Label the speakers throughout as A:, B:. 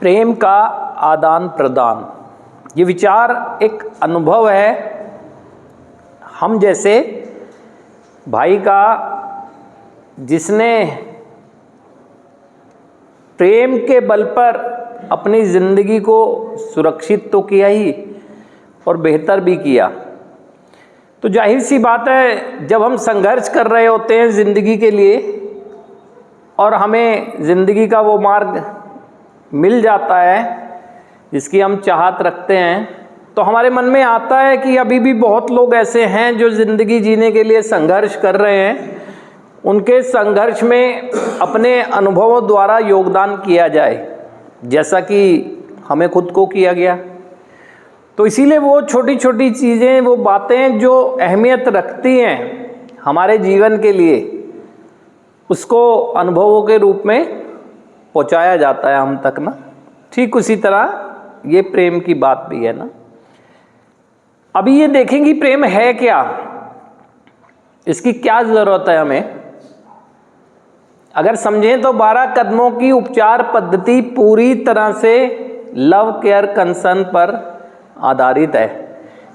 A: प्रेम का आदान प्रदान, ये विचार एक अनुभव है। हम जैसे भाई का जिसने प्रेम के बल पर अपनी ज़िंदगी को सुरक्षित तो किया ही और बेहतर भी किया, तो जाहिर सी बात है जब हम संघर्ष कर रहे होते हैं ज़िंदगी के लिए और हमें ज़िंदगी का वो मार्ग मिल जाता है जिसकी हम चाहत रखते हैं, तो हमारे मन में आता है कि अभी भी बहुत लोग ऐसे हैं जो ज़िंदगी जीने के लिए संघर्ष कर रहे हैं। उनके संघर्ष में अपने अनुभवों द्वारा योगदान किया जाए, जैसा कि हमें खुद को किया गया। तो इसीलिए वो छोटी छोटी चीज़ें, वो बातें जो अहमियत रखती हैं हमारे जीवन के लिए, उसको अनुभवों के रूप में पहुंचाया जाता है हम तक ना। ठीक उसी तरह ये प्रेम की बात भी है ना। अभी ये देखेंगे प्रेम है क्या, इसकी क्या ज़रूरत है हमें। अगर समझें तो 12 कदमों की उपचार पद्धति पूरी तरह से लव केयर कंसर्न पर आधारित है।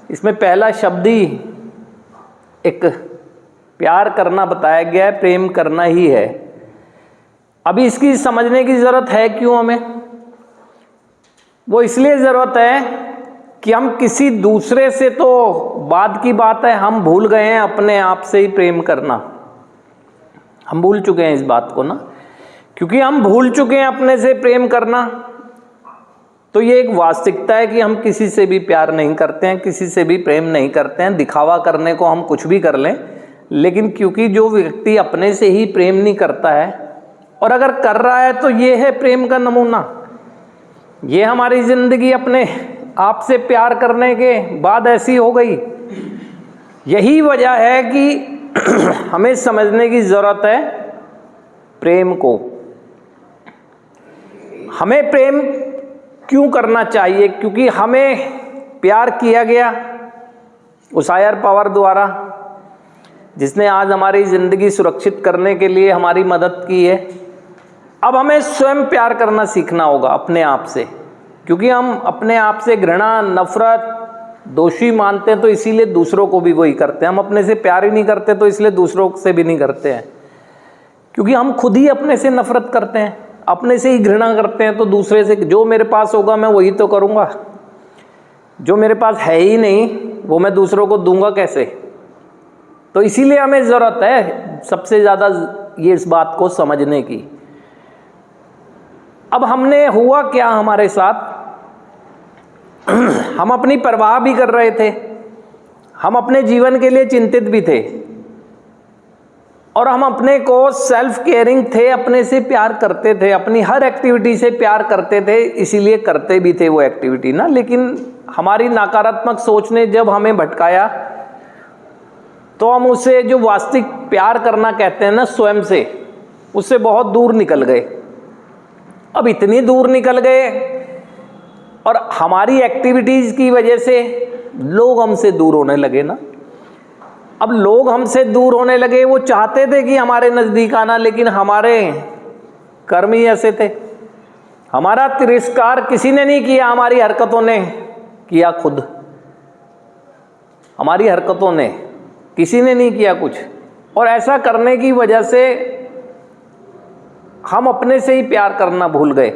A: इसमें पहला शब्द ही एक प्यार करना बताया गया है, प्रेम करना ही है। अभी इसकी समझने की ज़रूरत है क्यों हमें, वो इसलिए ज़रूरत है कि हम किसी दूसरे से, तो बाद की बात है, हम भूल गए हैं अपने आप से ही प्रेम करना। हम भूल चुके हैं इस बात को ना, क्योंकि हम भूल चुके हैं अपने से प्रेम करना। तो ये एक वास्तविकता है कि हम किसी से भी प्यार नहीं करते हैं, किसी से भी प्रेम नहीं करते हैं। दिखावा करने को हम कुछ भी कर लें, लेकिन क्योंकि जो व्यक्ति अपने से ही प्रेम नहीं करता है और अगर कर रहा है तो ये है प्रेम का नमूना। ये हमारी ज़िंदगी अपने आप से प्यार करने के बाद ऐसी हो गई। यही वजह है कि हमें समझने की ज़रूरत है प्रेम को। हमें प्रेम क्यों करना चाहिए, क्योंकि हमें प्यार किया गया उस हायर पावर द्वारा जिसने आज हमारी ज़िंदगी सुरक्षित करने के लिए हमारी मदद की है। अब हमें स्वयं प्यार करना सीखना होगा अपने आप से, क्योंकि हम अपने आप से घृणा, नफरत, दोषी मानते हैं, तो इसीलिए दूसरों को भी वही करते हैं। हम अपने से प्यार ही नहीं करते तो इसलिए दूसरों से भी नहीं करते हैं, क्योंकि हम खुद ही अपने से नफरत करते हैं, अपने से ही घृणा करते हैं। तो दूसरे से जो मेरे पास होगा मैं वही तो करूँगा, जो मेरे पास है ही नहीं वो मैं दूसरों को दूंगा कैसे। तो इसीलिए हमें ज़रूरत है सबसे ज़्यादा ये इस बात को समझने की। अब हमने हुआ क्या हमारे साथ, हम अपनी परवाह भी कर रहे थे, हम अपने जीवन के लिए चिंतित भी थे और हम अपने को सेल्फ केयरिंग थे, अपने से प्यार करते थे, अपनी हर एक्टिविटी से प्यार करते थे, इसीलिए करते भी थे वो एक्टिविटी ना। लेकिन हमारी नकारात्मक सोच ने जब हमें भटकाया तो हम उसे जो वास्तविक प्यार करना कहते हैं ना स्वयं से, उससे बहुत दूर निकल गए। अब इतनी दूर निकल गए और हमारी एक्टिविटीज़ की वजह से लोग हमसे दूर होने लगे ना। अब लोग हमसे दूर होने लगे, वो चाहते थे कि हमारे नज़दीक आना, लेकिन हमारे कर्म ही ऐसे थे। हमारा तिरस्कार किसी ने नहीं किया, हमारी हरकतों ने किया खुद। हमारी हरकतों ने, किसी ने नहीं किया कुछ। और ऐसा करने की वजह से हम अपने से ही प्यार करना भूल गए।